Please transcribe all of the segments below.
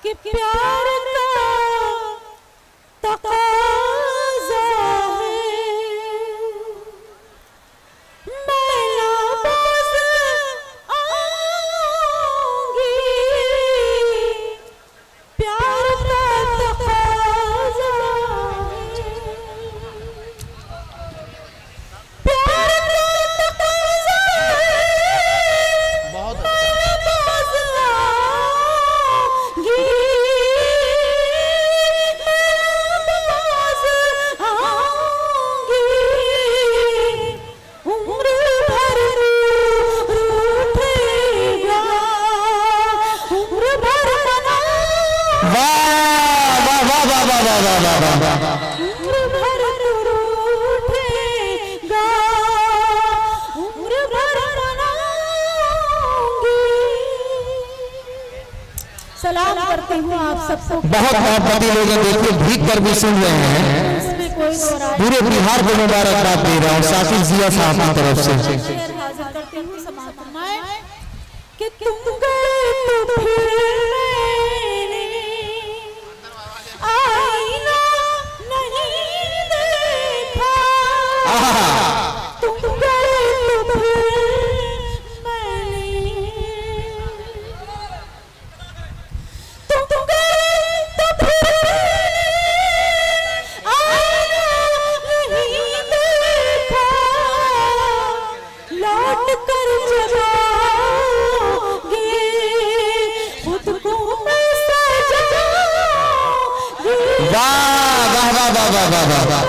कि प्यार का तकाज़ा है, मैं नाबाज़ आऊंगी, प्यार का तकाज़ा है, प्यार का तकाज़ा है, बहुत सलाम करती हूँ आप सबको। बहुत मोहब्बती लोग हैं, देखिए भीख कर भी सुन रहे हैं। इसमें कोई दो राय पूरे बिहार को मुबारकबाद दे रहा हूँ साकिब जिया साहब की तरफ से। हाजिर करती हूँ समाज में कि तुम गए तो फिर मैंने आईना नहीं देखा, तुम गए तो फिर मैंने, तुम गए तो फिर आईना नहीं देखा, लौट कर जब आओगे खुद को मैं सजाऊंगी, वाह वाह वाह वाह वाह वाह वाह।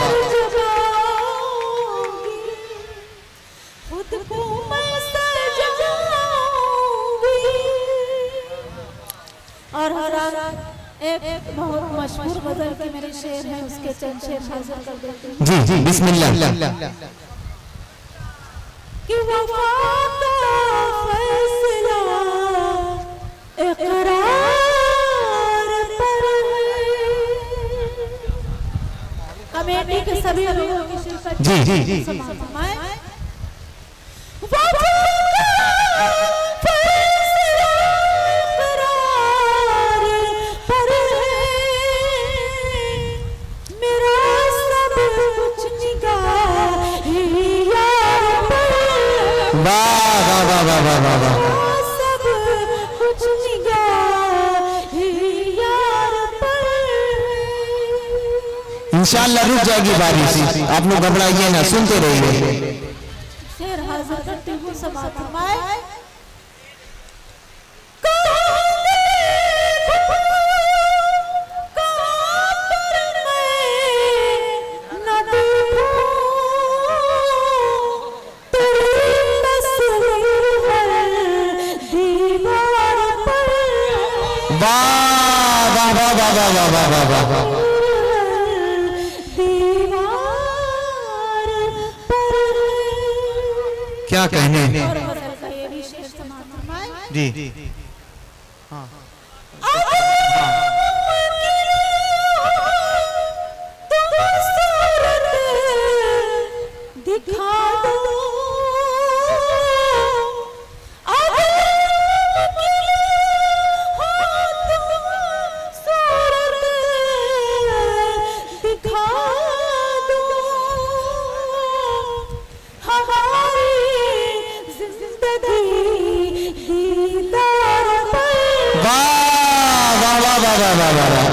खुद को मैं सजाऊंगी। और एक बहुत मशहूर गजल के मेरे शेर हैं, उसके चंद शेर हाजिर कर देती हूँ जी जी बिस्मिल्लाह। कि वफा का फैसला इकरार पर है। कमेटी के सभी लोगों की शिरकत जी जी जी फरमाएं। वफा का फैसला इकरार पर है, मेरा सब कुछ निगाह पर है, वाह वाह वाह वाह वाह वाह वाह। सब कुछ निगाह यार पर है। इंशाअल्लाह रुक जाएगी बारिश, आप लोग घबराइए ना, सुनते रहिए। शेर हाजिर करती हूँ समात फरमाए। वाह वाह वाह वाह वाह वाह वाह वाह वाह वाह। क्या कहने जी हाँ दिखा दो दिखा दो हमारी जिंदगी दीदार पर। वाह वाह वाह वाह वाह वाह वाह वाह।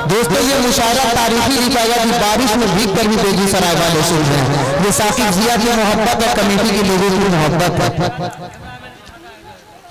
दोस्तों ये मुशायरा तारीखी लिखाया कि बारिश में भीग कर भी बेगूसराय वाले सुन रहे हैं। ये साकिब जिया की मोहब्बत है, कमेटी के लोगों की मोहब्बत है।